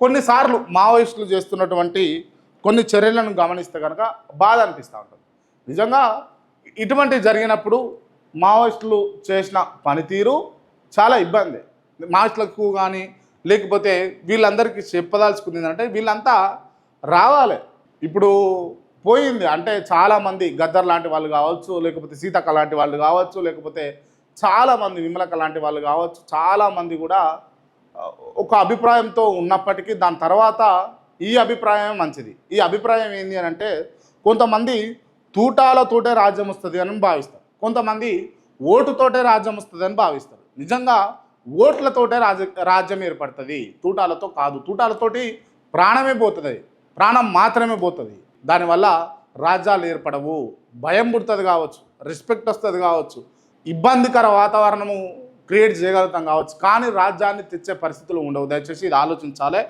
కొన్నిసార్లు మావోయిస్టులు చేస్తున్నటువంటి కొన్ని చర్యలను గమనిస్తే కనుక బాధ అనిపిస్తూ ఉంటుంది. నిజంగా ఇటువంటివి జరిగినప్పుడు మావోయిస్టులు చేసిన పనితీరు చాలా ఇబ్బంది. మావోయిస్టులకు కానీ లేకపోతే వీళ్ళందరికీ చెప్పదలుచుకుంది అంటే వీళ్ళంతా రావాలి. ఇప్పుడు పోయింది అంటే చాలామంది గద్దర్ లాంటి వాళ్ళు కావచ్చు, లేకపోతే సీతక్క లాంటి వాళ్ళు కావచ్చు, లేకపోతే చాలామంది విమలక్క లాంటి వాళ్ళు కావచ్చు, చాలామంది కూడా ఒక అభిప్రాయంతో ఉన్నప్పటికీ దాని తర్వాత ఈ అభిప్రాయం మంచిది. ఈ అభిప్రాయం ఏంటి అని అంటే కొంతమంది తూటాలతోటే రాజ్యం వస్తుంది అని భావిస్తారు, కొంతమంది ఓటుతోటే రాజ్యం వస్తుంది అని భావిస్తారు. నిజంగా ఓట్లతోటే రాజ్యం ఏర్పడుతుంది, తూటాలతో కాదు. తూటాలతోటి ప్రాణమే పోతుంది, ప్రాణం మాత్రమే పోతుంది. దానివల్ల రాజ్యాలు ఏర్పడవు, భయం పుడుతుంది కావచ్చు, రెస్పెక్ట్ వస్తుంది కావచ్చు, ఇబ్బందికర వాతావరణము క్రియేట్ చేయగలుగుతాం కావచ్చు, కానీ రాజ్యాన్ని తెచ్చే పరిస్థితులు ఉండవు. దయచేసి ఇది ఆలోచించాలి.